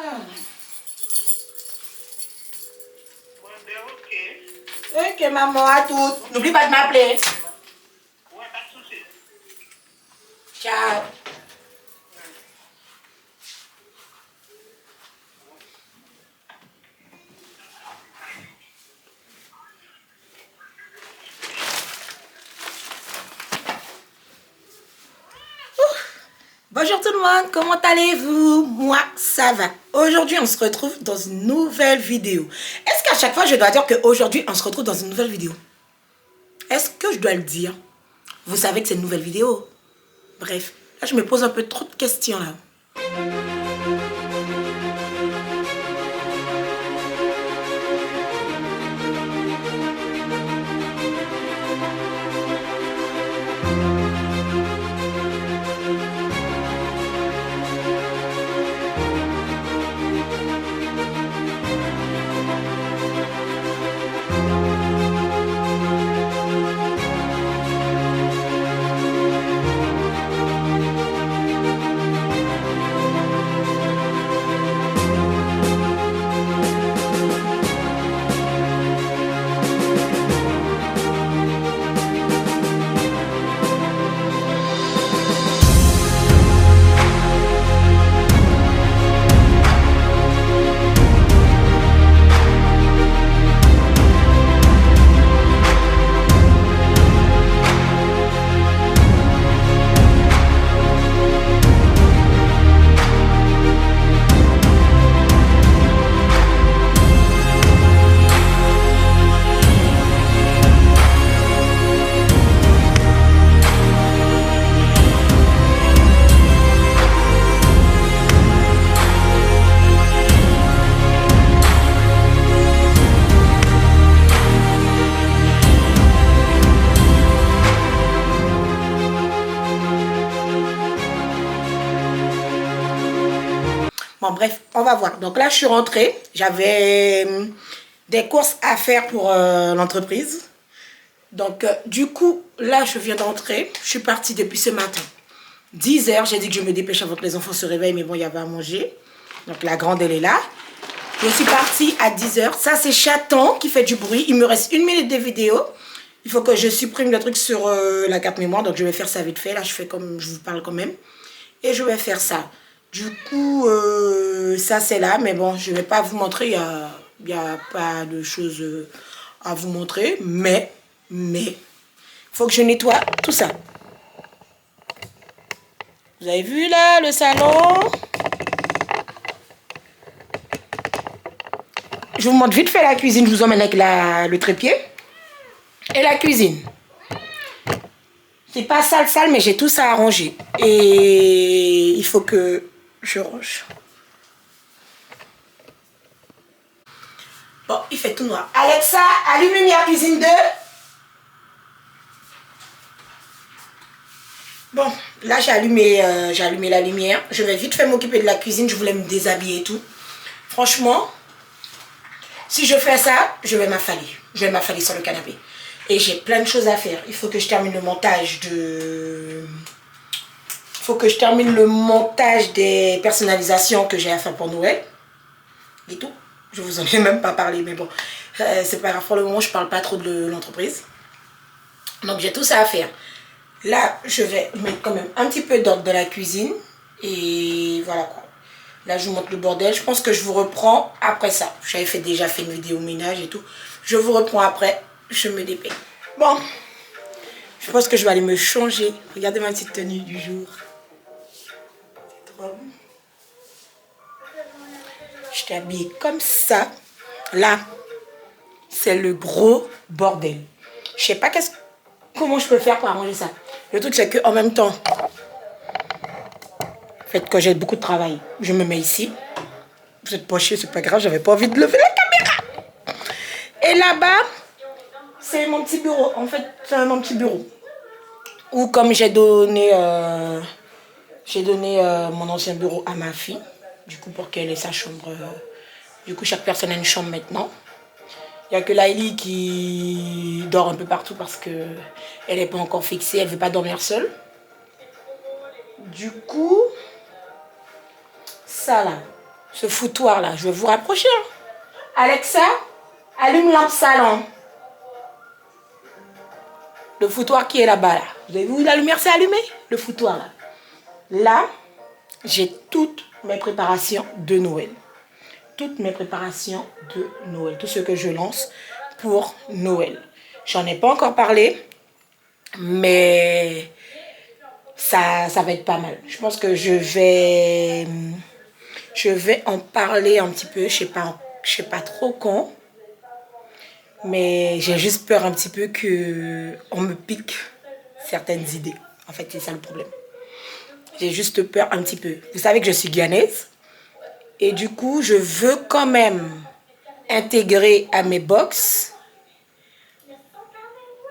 Ah. Ok. Ok, maman, à toutes. N'oublie pas de m'appeler. Ouais, pas de souci. Ciao. Bonjour tout le monde, comment allez-vous? Moi, ça va. Aujourd'hui, on se retrouve dans une nouvelle vidéo. Est-ce qu'à chaque fois, je dois dire qu'aujourd'hui, on se retrouve dans une nouvelle vidéo? Est-ce que je dois le dire? Vous savez que c'est une nouvelle vidéo. Bref, là, je me pose un peu trop de questions là. Bon, bref, on va voir. Donc là, je suis rentrée. J'avais des courses à faire pour l'entreprise. Donc, du coup, là, je viens d'entrer. Je suis partie depuis ce matin. 10h, j'ai dit que je me dépêche avant que les enfants se réveillent, mais bon, il y avait à manger. Donc, la grande, elle est là. Je suis partie à 10h. Ça, c'est Chaton qui fait du bruit. Il me reste 1 minute de vidéo. Il faut que je supprime le truc sur la carte mémoire. Donc, je vais faire ça vite fait. Là, je fais comme je vous parle quand même. Et je vais faire ça. Du coup, ça, c'est là. Mais bon, je ne vais pas vous montrer. Il n'y a pas de choses à vous montrer. Mais, il faut que je nettoie tout ça. Vous avez vu là, le salon? Je vous montre vite fait la cuisine. Je vous emmène avec le trépied. Et la cuisine. C'est pas sale, mais j'ai tout ça à ranger. Et il faut que je range. Bon, il fait tout noir. Alexa, allume lumière cuisine 2. Bon, là j'ai allumé la lumière. Je vais vite faire m'occuper de la cuisine. Je voulais me déshabiller et tout. Franchement, si je fais ça, je vais m'affaler. Je vais m'affaler sur le canapé. Et j'ai plein de choses à faire. Il faut que je termine le montage de... Il faut que je termine le montage des personnalisations que j'ai à faire pour Noël. Et tout. Je vous en ai même pas parlé, mais bon. C'est pas grave. Pour le moment, je parle pas trop de l'entreprise. Donc, j'ai tout ça à faire. Là, je vais mettre quand même un petit peu d'ordre dans la cuisine. Et voilà quoi. Là, je vous montre le bordel. Je pense que je vous reprends après ça. J'avais déjà fait une vidéo ménage et tout. Je vous reprends après. Je me dépêche. Bon. Je pense que je vais aller me changer. Regardez ma petite tenue du jour. C'est trop bon. Je t'ai habillée comme ça. Là, c'est le gros bordel. Je sais pas comment je peux faire pour arranger ça. Le truc, c'est qu'en même temps, en fait, quand j'ai beaucoup de travail, je me mets ici. Vous êtes pas chier, c'est pas grave, j'avais pas envie de lever la caméra. Et là-bas, c'est mon petit bureau. En fait, c'est mon petit bureau. Ou comme j'ai donné mon ancien bureau à ma fille. Du coup, pour qu'elle ait sa chambre. Du coup, chaque personne a une chambre maintenant. Il n'y a que Laïli qui dort un peu partout parce qu'elle n'est pas encore fixée. Elle ne veut pas dormir seule. Du coup, ça là. Ce foutoir-là, je vais vous rapprocher. Hein. Alexa, allume lampe salon. Le foutoir qui est là-bas, là. Vous avez vu, la lumière s'est allumée? Le foutoir, là. Là, j'ai toutes mes préparations de Noël. Toutes mes préparations de Noël. Tout ce que je lance pour Noël. J'en ai pas encore parlé, mais ça va être pas mal. Je pense que je vais en parler un petit peu. Je sais pas trop quand. Mais j'ai juste peur un petit peu qu'on me pique certaines idées. En fait, c'est ça le problème. J'ai juste peur un petit peu. Vous savez que je suis guyanaise. Et du coup, je veux quand même intégrer à mes box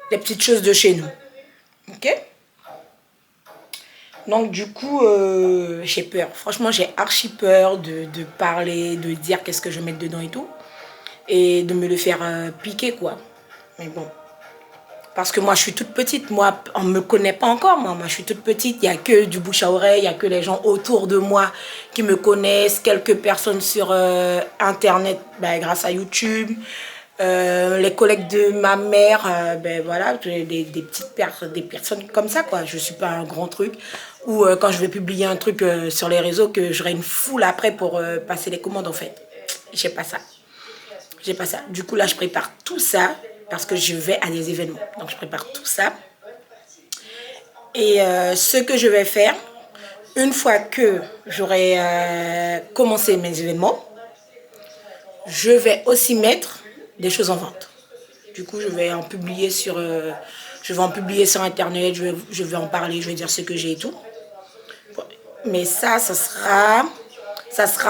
les petites choses de chez nous. Ok? Donc du coup, j'ai peur. Franchement, j'ai archi peur de parler, de dire qu'est-ce que je vais mettre dedans et tout. Et de me le faire piquer, quoi. Mais bon. Parce que moi, je suis toute petite. Moi, on ne me connaît pas encore. Moi, je suis toute petite. Il n'y a que du bouche à oreille. Il n'y a que les gens autour de moi qui me connaissent. Quelques personnes sur Internet, ben, grâce à YouTube. Les collègues de ma mère, ben voilà, des personnes comme ça, quoi. Je ne suis pas un grand truc. Ou quand je vais publier un truc sur les réseaux, que j'aurai une foule après pour passer les commandes, en fait. J'ai pas ça. J'ai pas ça. Du coup, là, je prépare tout ça parce que je vais à des événements. Donc, je prépare tout ça. Et ce que je vais faire, une fois que j'aurai commencé mes événements, je vais aussi mettre des choses en vente. Du coup, je vais en publier sur Internet, je vais en parler, je vais dire ce que j'ai et tout. Mais ça sera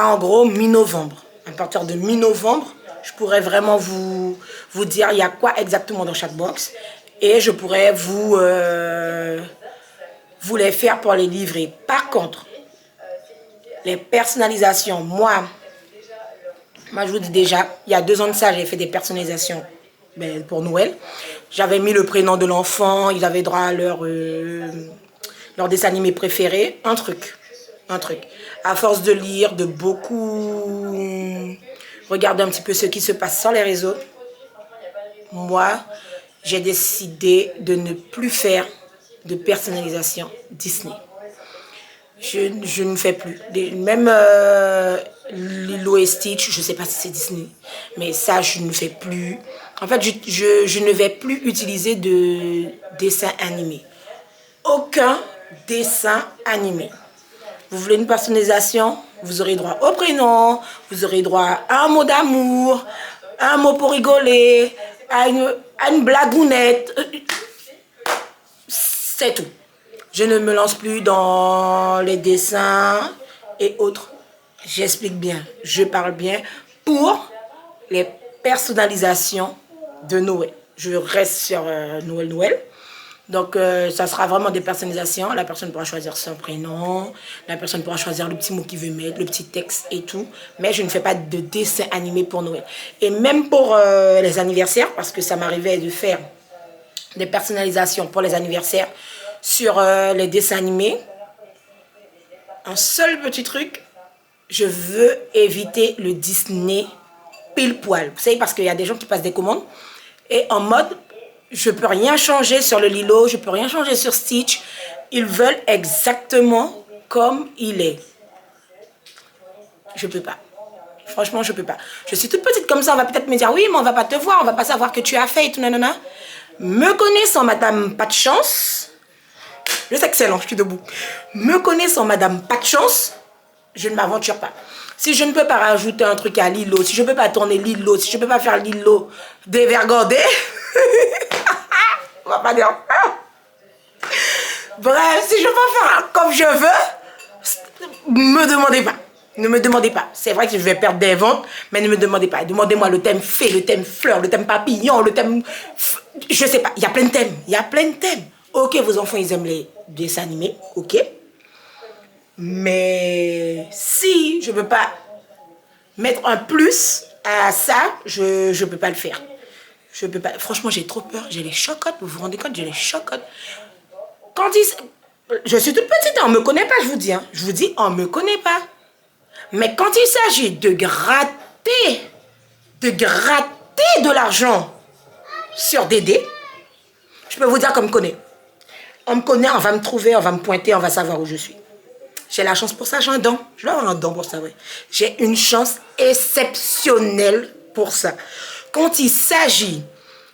en gros mi-novembre. À partir de mi-novembre, je pourrais vraiment vous dire il y a quoi exactement dans chaque box. Et je pourrais vous les faire pour les livrer. Par contre, les personnalisations, moi je vous dis déjà, il y a 2 ans de ça, j'ai fait des personnalisations pour Noël. J'avais mis le prénom de l'enfant, ils avaient droit à leur dessin animé préféré. Un truc. À force de lire, de beaucoup regarder un petit peu ce qui se passe sur les réseaux, moi, j'ai décidé de ne plus faire de personnalisation Disney. Je ne fais plus. Même Lilo et Stitch, je ne sais pas si c'est Disney, mais ça, je ne fais plus. En fait, je ne vais plus utiliser de dessin animé. Aucun dessin animé. Vous voulez une personnalisation? Vous aurez droit au prénom, vous aurez droit à un mot d'amour, un mot pour rigoler, à une blagounette. C'est tout. Je ne me lance plus dans les dessins et autres. J'explique bien, je parle bien pour les personnalisations de Noël. Je reste sur Noël. Donc, ça sera vraiment des personnalisations. La personne pourra choisir son prénom. La personne pourra choisir le petit mot qu'il veut mettre, le petit texte et tout. Mais je ne fais pas de dessin animé pour Noël. Et même pour les anniversaires, parce que ça m'arrivait de faire des personnalisations pour les anniversaires sur les dessins animés. Un seul petit truc, je veux éviter le Disney pile poil. Vous savez, parce qu'il y a des gens qui passent des commandes et en mode, je peux rien changer sur le Lilo, je peux rien changer sur Stitch. Ils veulent exactement comme il est. Je peux pas. Franchement, je peux pas. Je suis toute petite comme ça, on va peut-être me dire, oui, mais on va pas te voir, on va pas savoir que tu as fait et tout, nanana. Me connaissant, madame, pas de chance. Je sais que c'est long, je suis debout. Me connaissant, madame, pas de chance, je ne m'aventure pas. Si je ne peux pas rajouter un truc à Lilo, si je ne peux pas tourner Lilo, si je ne peux pas faire Lilo dévergondé, on va pas dire. Bref, si je peux faire comme je veux, me demandez pas. Ne me demandez pas. C'est vrai que je vais perdre des ventes, mais ne me demandez pas. Demandez-moi le thème fée, le thème fleur, le thème papillon, le thème... Je sais pas, il y a plein de thèmes. Il y a plein de thèmes. Ok, vos enfants, ils aiment les dessins animés, ok. Mais si je ne peux pas mettre un plus à ça, je ne peux pas le faire. Je peux pas. Franchement, j'ai trop peur. J'ai les chocottes. Vous vous rendez compte? J'ai les chocottes. Quand ils... Je suis toute petite, on ne me connaît pas, je vous dis. Hein. Je vous dis, on ne me connaît pas. Mais quand il s'agit de gratter de l'argent sur Dédé, je peux vous dire qu'on me connaît. On me connaît, on va me trouver, on va me pointer, on va savoir où je suis. J'ai la chance pour ça, j'ai un don. Je dois avoir un don pour ça, oui. J'ai une chance exceptionnelle pour ça. Quand il s'agit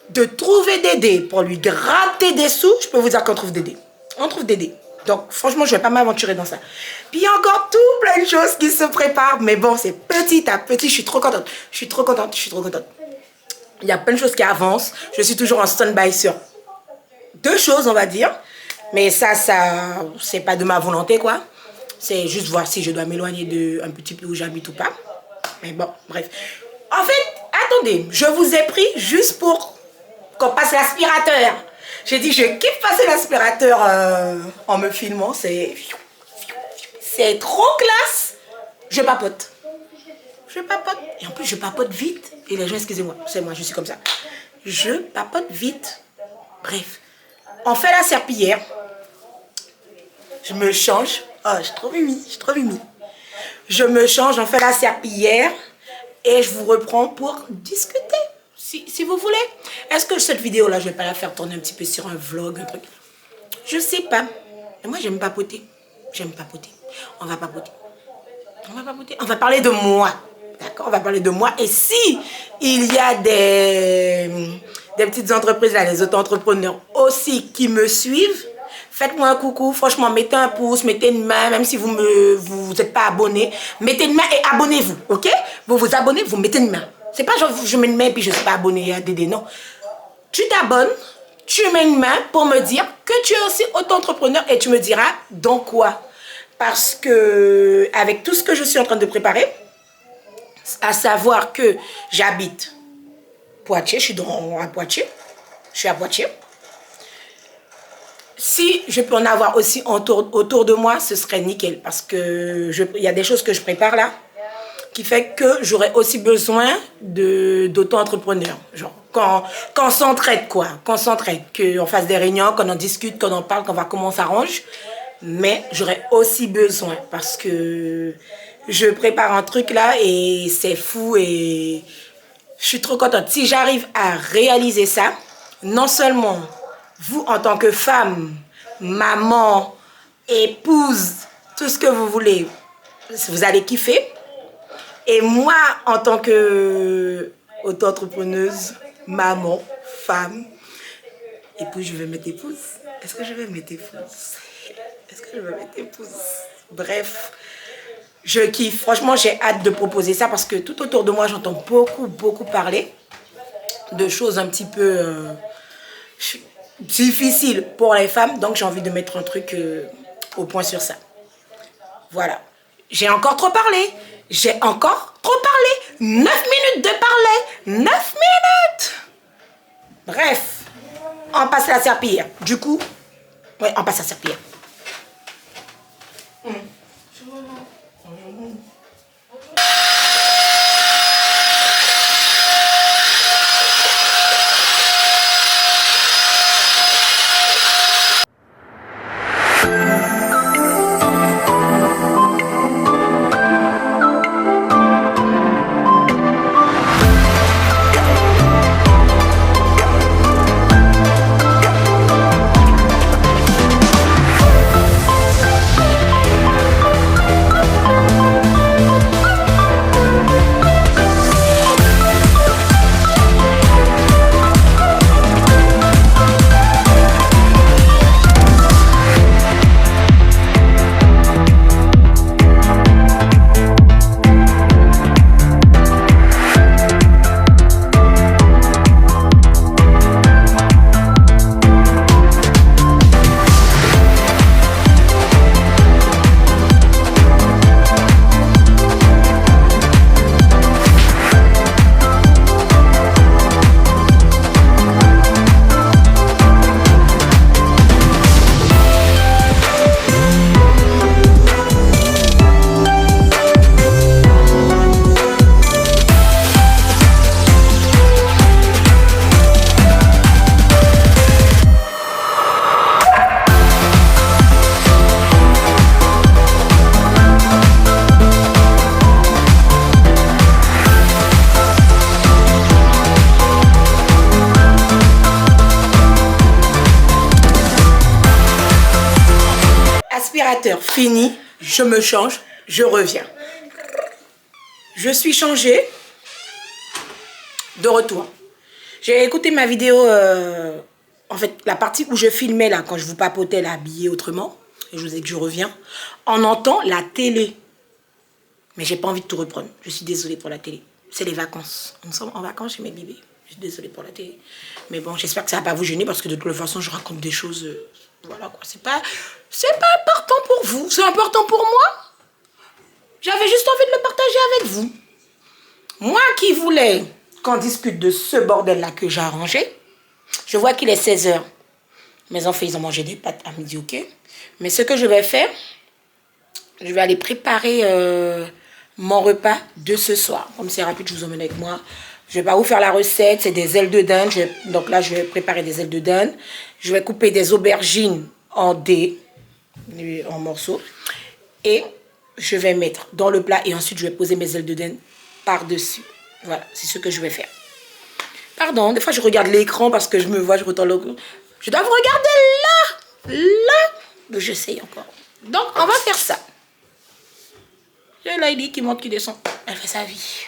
de trouver Dédé pour lui gratter des sous, je peux vous dire qu'on trouve Dédé. On trouve Dédé. Donc, franchement, je ne vais pas m'aventurer dans ça. Puis, il y a encore tout plein de choses qui se préparent. Mais bon, c'est petit à petit. Je suis trop contente. Je suis trop contente. Il y a plein de choses qui avancent. Je suis toujours en stand-by sur 2 choses, on va dire. Mais ça c'est pas de ma volonté, quoi. C'est juste voir si je dois m'éloigner de un petit peu où j'habite ou pas. Mais bon, bref. En fait, attendez, je vous ai pris juste pour qu'on passe l'aspirateur. J'ai dit, je kiffe passer l'aspirateur en me filmant. C'est trop classe. Je papote. Et en plus, je papote vite. Et les gens, excusez-moi, c'est moi, je suis comme ça. Je papote vite. Bref. On fait la serpillière. Je me change. Oh, je suis trop mimi. Je me change, on fait la serpillière. Et je vous reprends pour discuter. Si vous voulez. Est-ce que cette vidéo-là, je vais pas la faire tourner un petit peu sur un vlog, un truc? Je sais pas. Mais moi, j'aime papoter. On va papoter. On va parler de moi. D'accord? On va parler de moi. Et si il y a des petites entreprises, là, des auto-entrepreneurs aussi qui me suivent, faites-moi un coucou. Franchement, mettez un pouce, mettez une main, même si vous êtes pas abonné. Mettez une main et abonnez-vous. Ok? Vous vous abonnez, vous mettez une main. C'est pas genre je mets une main et puis je ne suis pas abonné à Dédé, non. Tu t'abonnes, tu mets une main pour me dire que tu es aussi auto-entrepreneur et tu me diras dans quoi. Parce que avec tout ce que je suis en train de préparer, à savoir que j'habite Poitiers, je suis à Poitiers. Si je peux en avoir aussi autour de moi, ce serait nickel. Parce que il y a des choses que je prépare là, qui fait que j'aurais aussi besoin d'auto-entrepreneurs. Genre, qu'on s'entraide, quoi. Qu'on s'entraide, qu'on fasse des réunions, qu'on en discute, qu'on en parle, qu'on voit comment on s'arrange. Mais j'aurais aussi besoin parce que je prépare un truc là et c'est fou et je suis trop contente. Si j'arrive à réaliser ça, non seulement vous en tant que femme, maman, épouse, tout ce que vous voulez, vous allez kiffer. Et moi, en tant que auto-entrepreneuse, maman, femme, épouse, je vais mettre épouse. Est-ce que je vais mettre épouse? Bref, je kiffe. Franchement, j'ai hâte de proposer ça parce que tout autour de moi, j'entends beaucoup parler de choses un petit peu difficiles pour les femmes. Donc, j'ai envie de mettre un truc au point sur ça. Voilà. J'ai encore trop parlé. 9 minutes de parler. 9 minutes. Bref, on passe la serpillière. Du coup, ouais, on passe la serpillière. l'aspirateur fini, je me change, je reviens. Je suis changée. De retour. J'ai écouté ma vidéo, en fait, la partie où je filmais là, quand je vous papotais là, habillée autrement, et je vous ai dit que je reviens, on entend la télé. Mais j'ai pas envie de tout reprendre. Je suis désolée pour la télé. C'est les vacances. Nous sommes en vacances chez mes bébés. Je suis désolée pour la télé. Mais bon, j'espère que ça va pas vous gêner parce que de toute façon, je raconte des choses. Voilà quoi. C'est pas important pour vous. C'est important pour moi. J'avais juste envie de le partager avec vous. Moi qui voulais qu'on discute de ce bordel-là que j'ai arrangé, je vois qu'il est 16h. Mes enfants, ils ont mangé des pâtes à midi, ok? Mais ce que je vais faire, je vais aller préparer mon repas de ce soir. Comme c'est rapide, je vous emmène avec moi. Je vais pas vous faire la recette, c'est des ailes de dinde. Donc là, je vais préparer des ailes de dinde. Je vais couper des aubergines en dés, en morceaux. Et je vais mettre dans le plat et ensuite, je vais poser mes ailes de dinde par-dessus. Voilà, c'est ce que je vais faire. Pardon, des fois, je regarde l'écran parce que je me vois, je retourne le... Je dois vous regarder là. Je sais encore. Donc, on va faire ça. J'ai Lady qui monte, qui descend. Elle fait sa vie.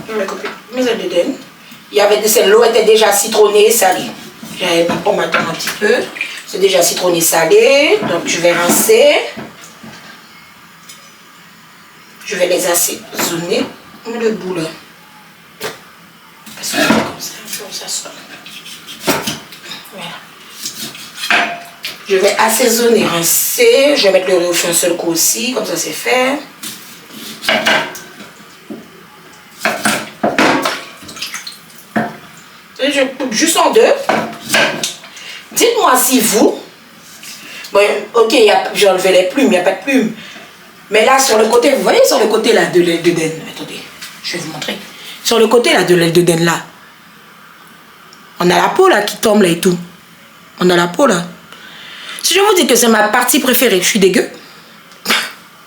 Je vais couper mes ailes de dinde. Il y avait l'eau était déjà citronnée, salée. On m'attend un petit peu. C'est déjà citronné, salé. Donc, je vais rincer. Je vais les assaisonner. Le bout là. Parce que comme ça sort. Voilà. Je vais assaisonner, rincer. Je vais mettre le riz au feu un seul coup aussi. Comme ça, c'est fait. Et je coupe juste en deux. Dites-moi si vous... Bon, ok, j'ai enlevé les plumes, il n'y a pas de plumes. Mais là, sur le côté, vous voyez sur le côté là de l'aile de dinde. Attendez, je vais vous montrer. Sur le côté là de l'aile de dinde là. On a la peau là qui tombe là et tout. On a la peau là. Si je vous dis que c'est ma partie préférée, je suis dégueu.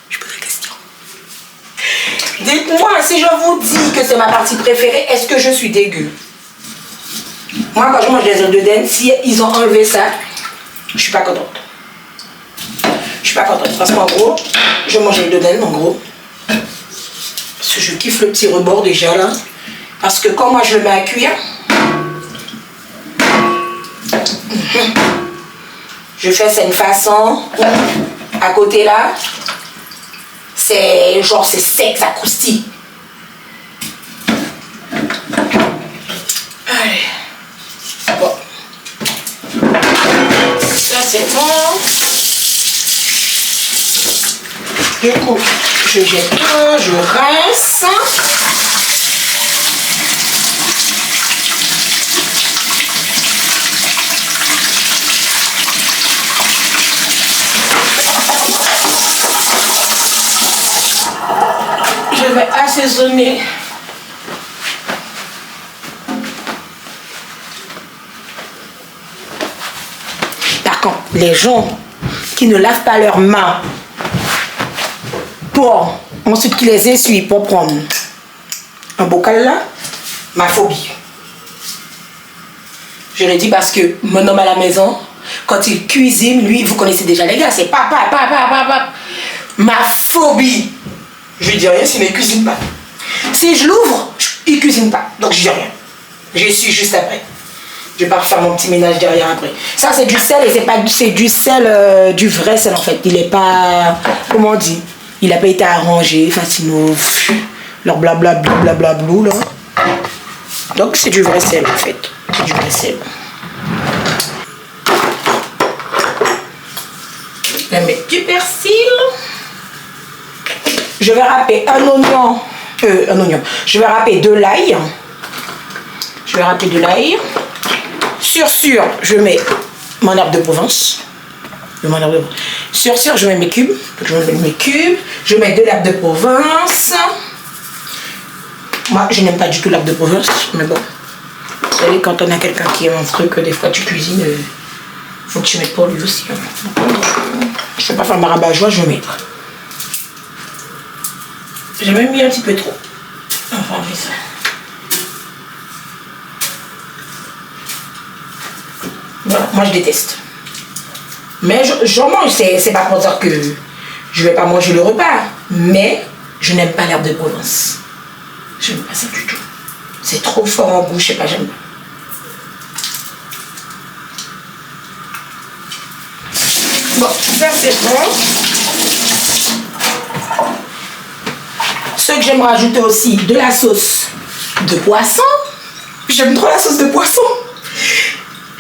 Je pose la question. Dites-moi, si je vous dis que c'est ma partie préférée, est-ce que je suis dégueu? Moi, quand je mange des ailes de dinde, si ils ont enlevé ça, je suis pas contente. Je suis pas contente parce qu'en gros, je mange les ailes de dinde en gros. Parce que je kiffe le petit rebord déjà là. Parce que quand moi je le mets à cuire, je fais ça une façon. À côté là, c'est genre c'est sec, ça croustille. Allez. Bon. Ça c'est bon. Du coup, je jette tout, je rince. Je vais assaisonner. Par contre, les gens qui ne lavent pas leurs mains pour ensuite qu'ils les essuient pour prendre un bocal là, ma phobie. Je le dis parce que mon homme à la maison, quand il cuisine, lui, vous connaissez déjà les gars, c'est papa. Ma phobie. Je lui dis rien s'il ne cuisine pas. Si je l'ouvre, il ne cuisine pas. Donc je dis rien. Je suis juste après. Je vais pas faire mon petit ménage derrière après. Ça c'est du sel et c'est du sel, du vrai sel en fait. Il n'est pas, comment on dit, il n'a pas été arrangé, Facino, leur blablablou là. Donc c'est du vrai sel en fait. C'est du vrai sel. Je vais mettre du persil. Je vais râper un oignon. Je vais râper de l'ail. Sur, je mets mon herbe de Provence. Sur, je mets mes cubes. Je mets de l'herbe de Provence. Moi, je n'aime pas du tout l'herbe de Provence, mais bon. Vous savez, quand on a quelqu'un qui aime un truc, des fois tu cuisines, faut que tu mettes pour lui aussi. Je ne vais pas faire ma rabat-joie, je vais mettre. J'ai même mis un petit peu trop. Enfin, on fait ça. Voilà, moi je déteste. Mais j'en mange, c'est pas pour dire que je vais pas manger le repas. Mais je n'aime pas l'herbe de Provence. Je n'aime pas ça du tout. C'est trop fort en bouche, je sais pas, j'aime pas. Bon, ça c'est bon. Ce que j'aime rajouter aussi, de la sauce de poisson. J'aime trop la sauce de poisson.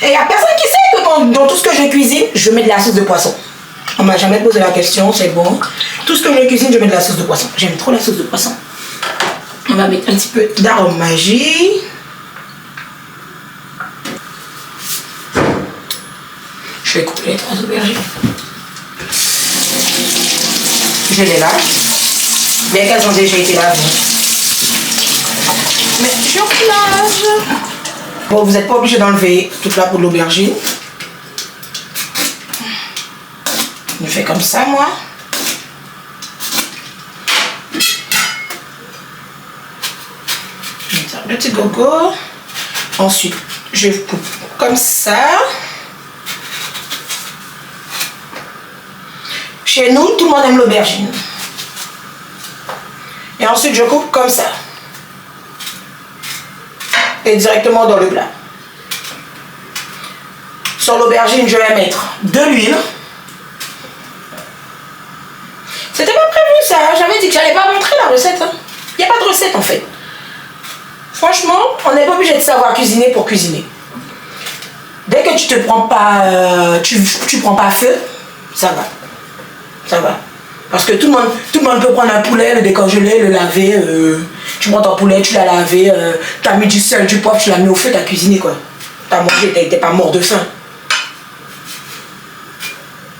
Et il n'y a personne qui sait que dans tout ce que je cuisine, je mets de la sauce de poisson. On m'a jamais posé la question, c'est bon. Tout ce que je cuisine, je mets de la sauce de poisson. J'aime trop la sauce de poisson. On va mettre un petit peu d'arôme magie. Je vais couper les 3 aubergines. Je les lave. Bien qu'elles ont déjà été lavées. Mais je relâche. Bon, vous n'êtes pas obligé d'enlever toute la peau de l'aubergine. Je fais comme ça, moi. Je vais mettre le petit gogo. Ensuite, je coupe comme ça. Chez nous, tout le monde aime l'aubergine. Et ensuite, je coupe comme ça. Et directement dans le plat. Sur l'aubergine, je vais mettre de l'huile. C'était pas prévu ça, j'avais dit que j'allais pas montrer la recette. Il n'y a pas de recette en fait. Franchement, on n'est pas obligé de savoir cuisiner pour cuisiner. Dès que tu te prends pas, tu prends pas feu, ça va. Ça va. Parce que tout le monde peut prendre un poulet, le décongeler, le laver. Tu prends ton poulet, tu l'as lavé, tu as mis du sel, du poivre, tu l'as mis au feu, tu as cuisiné quoi. Tu as mangé, tu n'étais pas mort de faim.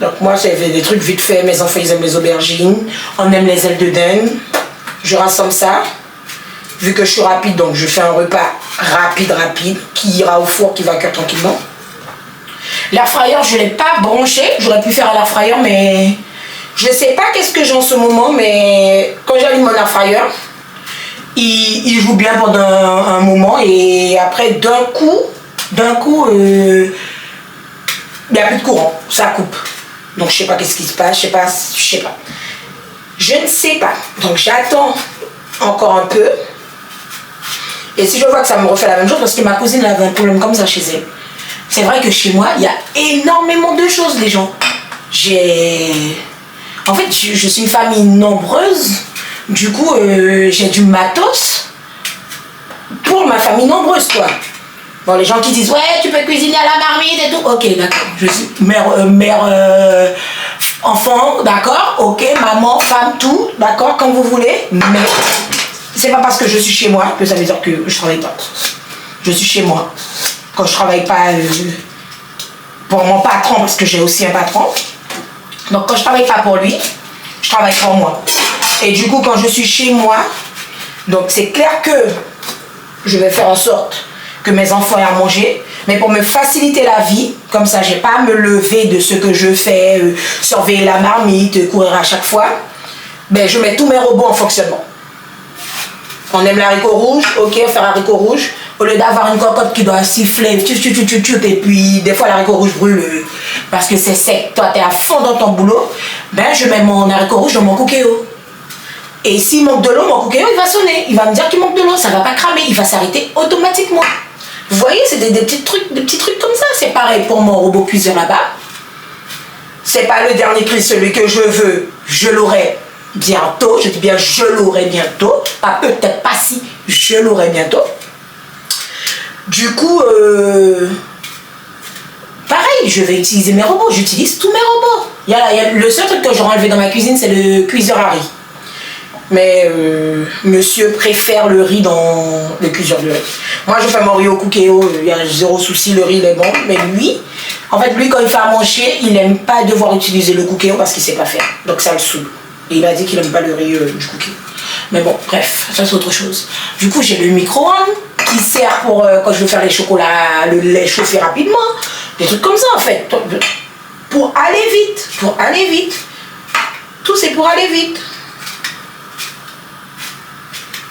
Donc moi, j'ai fait des trucs vite fait. Mes enfants, ils aiment les aubergines. On aime les ailes de dinde. Je rassemble ça. Vu que je suis rapide, donc je fais un repas rapide, qui ira au four, qui va cuire tranquillement. L'air fryer, je ne l'ai pas branché. J'aurais pu faire à l'air fryer, mais je ne sais pas qu'est-ce que j'ai en ce moment. Mais quand j'allume mon air fryer, il joue bien pendant un moment. Et après, d'un coup, il n'y a plus de courant. Ça coupe. Donc je sais pas qu'est-ce qui se passe, je sais pas. Je ne sais pas. Donc j'attends encore un peu. Et si je vois que ça me refait la même chose, parce que ma cousine avait un problème comme ça chez elle. C'est vrai que chez moi, il y a énormément de choses, les gens. En fait, je suis une famille nombreuse. Du coup, j'ai du matos pour ma famille nombreuse, quoi. Bon, les gens qui disent, ouais, tu peux cuisiner à la marmite et tout. Ok, d'accord. Je suis mère, enfant, d'accord. Ok, maman, femme, tout. D'accord, comme vous voulez. Mais c'est pas parce que je suis chez moi que ça veut dire que je travaille pas. Je suis chez moi. Quand je travaille pas pour mon patron, parce que j'ai aussi un patron. Donc, quand je travaille pas pour lui, je travaille pour moi. Et du coup, quand je suis chez moi, donc c'est clair que je vais faire en sorte que mes enfants aient à manger, mais pour me faciliter la vie, comme ça j'ai pas à me lever de ce que je fais, surveiller la marmite, courir à chaque fois, ben je mets tous mes robots en fonctionnement. On aime l'haricot rouge, ok, on fait l'haricot rouge, au lieu d'avoir une cocotte qui doit siffler, et puis des fois l'haricot rouge brûle parce que c'est sec, toi t'es à fond dans ton boulot, ben je mets mon haricot rouge dans mon cookéo. Et s'il manque de l'eau, mon cookéo il va sonner, il va me dire qu'il manque de l'eau, ça va pas cramer, il va s'arrêter automatiquement. Vous voyez, c'est des petits trucs comme ça. C'est pareil pour mon robot cuiseur là-bas. C'est pas le dernier cri, celui que je veux. Je l'aurai bientôt. Je dis bien je l'aurai bientôt. Pas peut-être pas si, je l'aurai bientôt. Du coup, pareil, je vais utiliser mes robots. J'utilise tous mes robots. Le seul truc que j'aurais enlevé dans ma cuisine, c'est le cuiseur à riz. Mais monsieur préfère le riz dans le cuiseur de riz. Moi, je fais mon riz au cookéo, il y a zéro souci, le riz il est bon. Mais lui, en fait, lui, quand il fait à manger, il n'aime pas devoir utiliser le cookéo parce qu'il ne sait pas faire. Donc ça le saoule. Et il a dit qu'il n'aime pas le riz du cookéo. Mais bon, bref, ça c'est autre chose. Du coup, j'ai le micro-ondes qui sert pour quand je veux faire les chocolats, le lait chauffé rapidement. Des trucs comme ça, en fait. Pour aller vite. Pour aller vite. Tout c'est pour aller vite.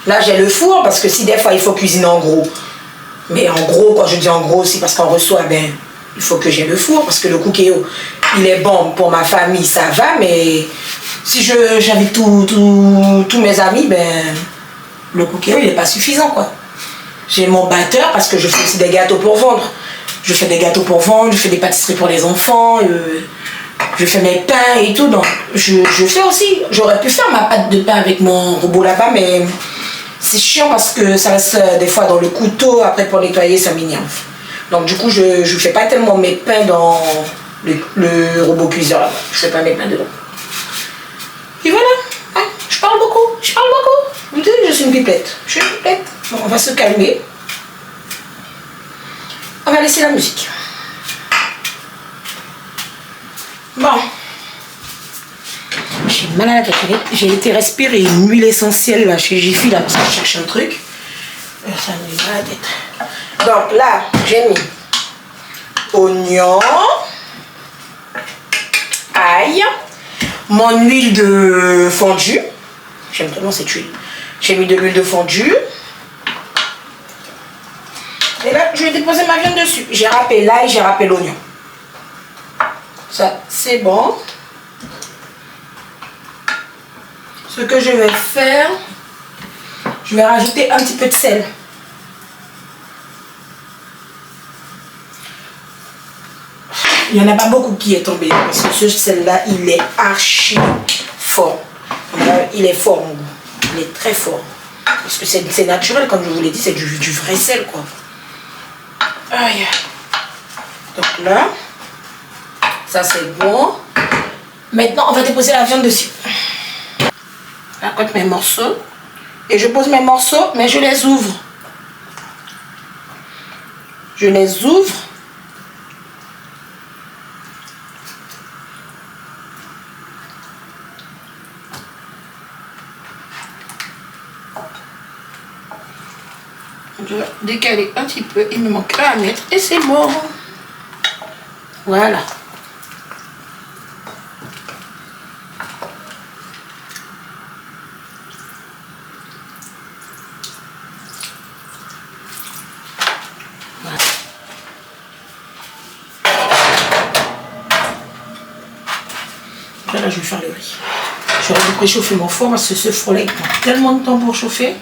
Là, j'ai le four parce que si des fois il faut cuisiner en gros. Mais en gros, quand je dis en gros, c'est parce qu'on reçoit, ben, il faut que j'ai le four parce que le cookéo, il est bon pour ma famille, ça va, mais si j'invite tous mes amis, ben, le cookie il n'est pas suffisant, quoi. J'ai mon batteur parce que je fais aussi des gâteaux pour vendre. Je fais des gâteaux pour vendre, je fais des pâtisseries pour les enfants, je fais mes pains et tout. Donc, je fais aussi. J'aurais pu faire ma pâte de pain avec mon robot là-bas, mais c'est chiant parce que ça reste des fois dans le couteau. Après, pour nettoyer, ça m'énerve. Donc, du coup, je ne fais pas tellement mes pains dans le robot cuiseur là-bas. Je fais pas mes pains dedans. Et voilà. Ah, je parle beaucoup. Vous dites, je suis une pipette. Je suis une pipette. Bon, on va se calmer. On va laisser la musique. Bon. J'ai mal à la tête. J'ai été respirer une huile essentielle là, chez Jiffy là, parce que je cherche un truc. Ça me met mal à la tête. Donc là, j'ai mis oignon, ail, mon huile de fondue. J'aime tellement cette huile. J'ai mis de l'huile de fondue. Et là, je vais déposer ma viande dessus. J'ai râpé l'ail, j'ai râpé l'oignon. Ça, c'est bon. Ce que je vais faire, je vais rajouter un petit peu de sel. Il n'y en a pas beaucoup qui est tombé. Parce que ce sel-là, il est archi fort. Il est fort, mon goût. Il est très fort. Parce que c'est naturel, comme je vous l'ai dit, c'est du vrai sel, quoi. Aïe. Donc là, ça c'est bon. Maintenant, on va déposer la viande dessus. Je raconte mes morceaux. Et je pose mes morceaux, mais je les ouvre. Je les ouvre. Je vais décaler un petit peu, il me manque un à mettre et c'est bon. Voilà. Voilà. Là, je vais faire le riz. J'aurais dû préchauffer mon four parce que ce four-là, il prend tellement de temps pour chauffer.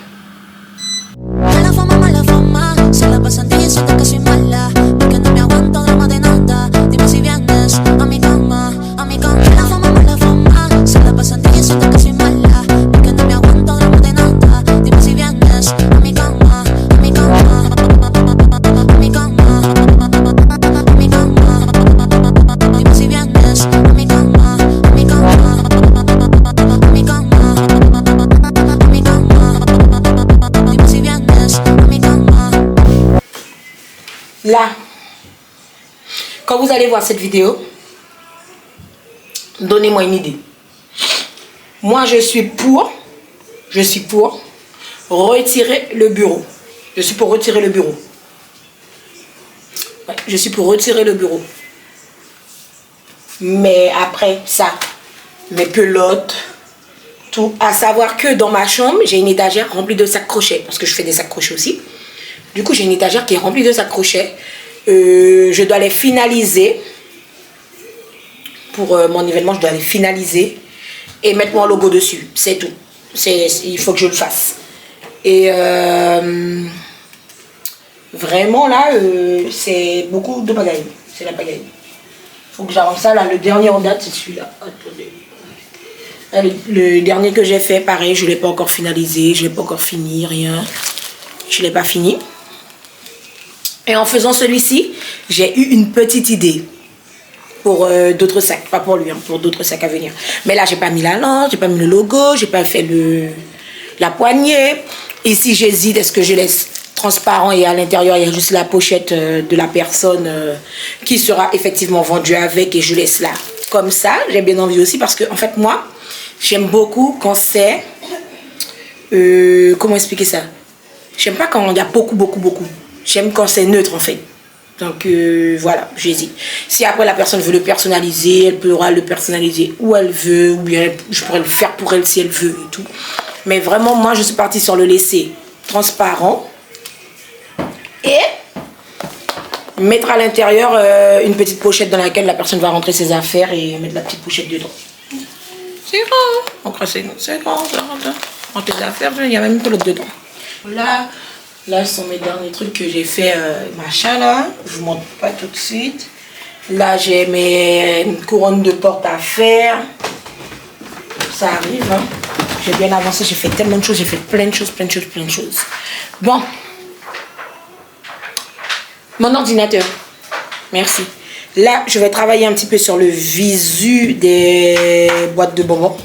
Se la pasan diciendo que soy mala, porque no me aguanto drama de nada. Dime si vienes a mi cama, a mi cama. La fama, se la pasan diciendo que soy mala, porque no me aguanto drama de nada. Dime si vienes a mi cama, a mi cama, a mi cama, a mi cama. Dime si vienes a mi cama, a mi cama, a mi cama, a mi cama. Dime si vienes a mi cama. Là, quand vous allez voir cette vidéo, donnez-moi une idée. Moi, je suis pour retirer le bureau. Je suis pour retirer le bureau. Ouais, je suis pour retirer le bureau. Mais après ça, mes pelotes, tout. À savoir que dans ma chambre, j'ai une étagère remplie de sacs crochets. Parce que je fais des sacs crochets aussi. Du coup, j'ai une étagère qui est remplie de sacs crochets. Je dois les finaliser. Pour mon événement, je dois les finaliser. Et mettre mon logo dessus. C'est tout. Il faut que je le fasse. Et vraiment, là, c'est beaucoup de pagaille. C'est la pagaille. Il faut que j'arrange ça. Là, le dernier en date, c'est celui-là. Attendez. Là, le dernier que j'ai fait, pareil, je ne l'ai pas encore finalisé. Je ne l'ai pas encore fini, rien. Je ne l'ai pas fini. Et en faisant celui-ci, j'ai eu une petite idée pour d'autres sacs. Pas pour lui, hein, pour d'autres sacs à venir. Mais là, j'ai pas mis la lance, j'ai pas mis le logo, j'ai pas fait la poignée. Ici, j'hésite, est-ce que je laisse transparent et à l'intérieur, il y a juste la pochette de la personne qui sera effectivement vendue avec et je laisse là. Comme ça, j'ai bien envie aussi parce que, en fait, moi, j'aime beaucoup quand c'est... comment expliquer ça? J'aime pas quand il y a beaucoup. J'aime quand c'est neutre en fait. Donc voilà, j'hésite. Si après la personne veut le personnaliser, elle pourra le personnaliser où elle veut, ou bien je pourrais le faire pour elle si elle veut et tout. Mais vraiment, moi je suis partie sur le laisser transparent. Et mettre à l'intérieur une petite pochette dans laquelle la personne va rentrer ses affaires et mettre la petite pochette dedans. C'est grand, hein? C'est grand, ça rentre. Dans tes affaires, il y a même une pelote dedans. Là, ce sont mes derniers trucs que j'ai fait, machin là. Je vous montre pas tout de suite. Là, j'ai mes couronnes de porte à faire. Ça arrive, hein. J'ai bien avancé, j'ai fait tellement de choses, j'ai fait plein de choses. Bon. Mon ordinateur. Merci. Là, je vais travailler un petit peu sur le visu des boîtes de bonbons.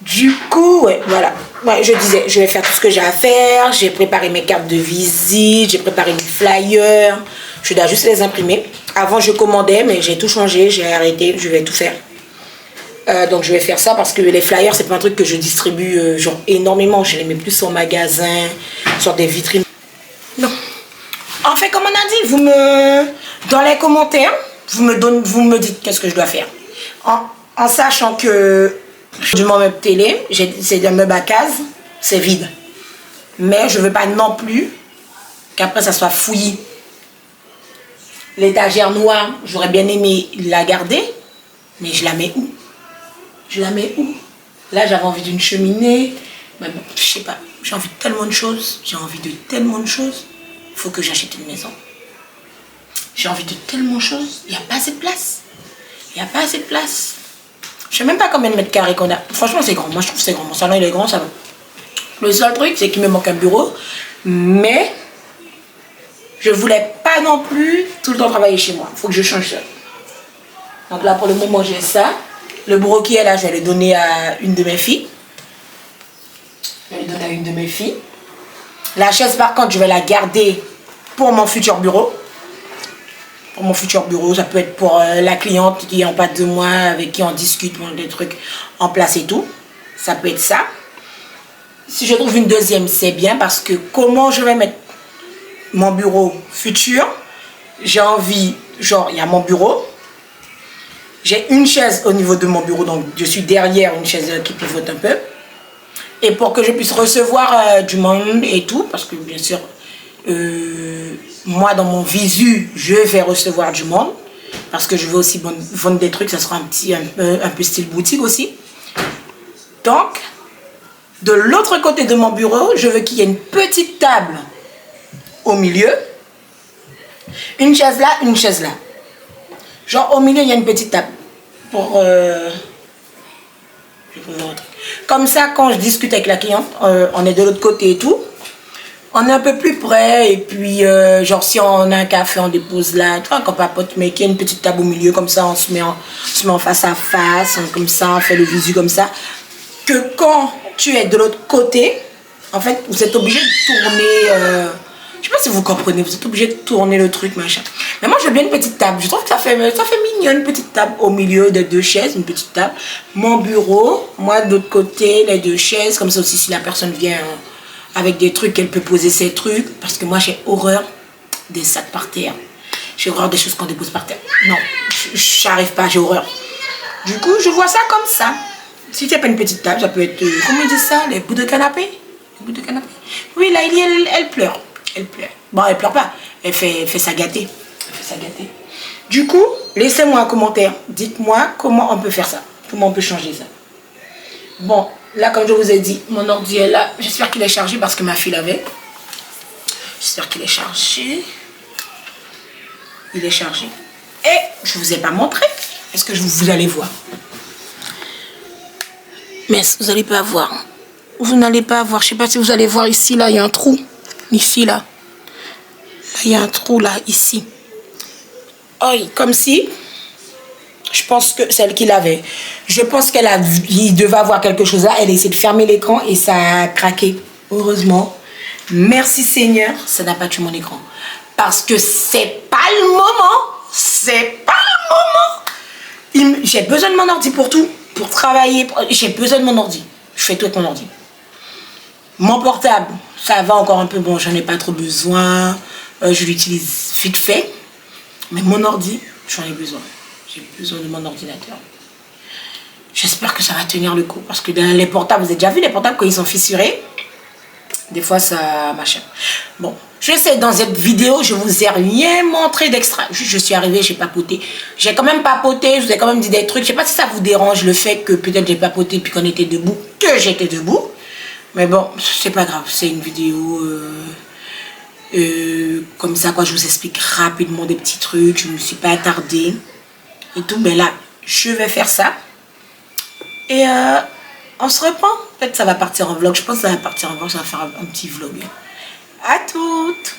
Du coup, ouais, voilà. Ouais, je disais, je vais faire tout ce que j'ai à faire. J'ai préparé mes cartes de visite, j'ai préparé mes flyers. Je dois juste les imprimer. Avant, je commandais, mais j'ai tout changé, j'ai arrêté, je vais tout faire. Donc, je vais faire ça parce que les flyers, c'est pas un truc que je distribue genre énormément. Je les mets plus en magasin, sur des vitrines. Non. En fait, comme on a dit, dans les commentaires, vous me dites qu'est-ce que je dois faire. En sachant que de mon meuble télé, c'est un meuble à case, c'est vide. Mais je veux pas non plus qu'après ça soit fouillis. L'étagère noire, j'aurais bien aimé la garder, mais je la mets où? Là, j'avais envie d'une cheminée, mais bon, je sais pas, j'ai envie de tellement de choses, Il faut que j'achète une maison. J'ai envie de tellement de choses, il n'y a pas assez de place. Je sais même pas combien de mètres carrés qu'on a. Franchement, c'est grand. Moi, je trouve que c'est grand. Mon salon, il est grand, ça va. Le seul truc, c'est qu'il me manque un bureau. Mais je voulais pas non plus tout le temps travailler chez moi. Il faut que je change ça. Donc là, pour le moment, j'ai ça. Le bureau qui est là, je vais le donner à une de mes filles. La chaise, par contre, je vais la garder pour mon futur bureau. Ça peut être pour la cliente qui est en bas de moi, avec qui on discute, des trucs en place et tout. Ça peut être ça. Si je trouve une deuxième, c'est bien parce que comment je vais mettre mon bureau futur, j'ai envie, genre, il y a mon bureau. J'ai une chaise au niveau de mon bureau, donc je suis derrière une chaise qui pivote un peu. Et pour que je puisse recevoir du monde et tout, parce que bien sûr, moi dans mon visu, je vais recevoir du monde. Parce que je veux aussi vendre des trucs, ça sera un peu style boutique aussi. Donc, de l'autre côté de mon bureau, je veux qu'il y ait une petite table au milieu. Une chaise là. Genre au milieu, il y a une petite table. Comme ça, quand je discute avec la cliente, on est de l'autre côté et tout. On est un peu plus près. Et puis, genre si on a un café, on dépose là. Tu vois, qu'on papote, mais qu'il y a une petite table au milieu. Comme ça, on se met en face à face. Comme ça, on fait le visu comme ça. Que quand tu es de l'autre côté, en fait, vous êtes obligé de tourner... je sais pas si vous comprenez, vous êtes obligé de tourner le truc, machin. Mais moi, je veux bien une petite table. Je trouve que ça fait mignon, une petite table au milieu de deux chaises, une petite table. Mon bureau, moi, de l'autre côté, les deux chaises. Comme ça aussi, si la personne vient avec des trucs, elle peut poser ses trucs. Parce que moi, j'ai horreur des sacs par terre. J'ai horreur des choses qu'on dépose par terre. Non, j'arrive pas, j'ai horreur. Du coup, je vois ça comme ça. Si tu n'as pas une petite table, ça peut être, comment ils disent ça, les bouts de canapé. Oui, là, elle pleure. Bon, elle pleure pas. Elle fait ça gâter. Du coup, laissez-moi un commentaire. Dites-moi comment on peut faire ça. Comment on peut changer ça. Bon, là, comme je vous ai dit, mon ordi est là. J'espère qu'il est chargé parce que ma fille l'avait. J'espère qu'il est chargé. Il est chargé. Et je ne vous ai pas montré. Est-ce que vous allez voir? Mais vous n'allez pas voir. Vous n'allez pas voir. Je ne sais pas si vous allez voir ici, là, il y a un trou. Ici, là. Il y a un trou, là, ici. Oh, comme si... Je pense que celle qui l'avait. Je pense il devait avoir quelque chose là. Elle a essayé de fermer l'écran et ça a craqué. Heureusement. Merci Seigneur. Ça n'a pas tué mon écran. Parce que c'est pas le moment. J'ai besoin de mon ordi pour tout. Pour travailler. J'ai besoin de mon ordi. Je fais tout avec mon ordi. Mon portable, ça va encore un peu. Bon, j'en ai pas trop besoin. Je l'utilise vite fait. Mais mon ordi, j'en ai besoin. J'ai besoin de mon ordinateur. J'espère que ça va tenir le coup. Parce que dans les portables, vous avez déjà vu les portables quand ils sont fissurés? Des fois, ça machin. Bon, Je sais, dans cette vidéo, je vous ai rien montré d'extra. Juste, je suis arrivée, j'ai papoté. J'ai quand même papoté, je vous ai quand même dit des trucs. Je sais pas si ça vous dérange le fait que peut-être j'ai papoté puis qu'on était debout, que j'étais debout. Mais bon, c'est pas grave, c'est une vidéo comme ça, quoi. Je vous explique rapidement des petits trucs. Je me suis pas attardée et tout. Mais là, je vais faire ça. Et on se reprend. Peut-être ça va partir en vlog. Je pense que ça va partir en vlog. Ça va faire un petit vlog. À toutes.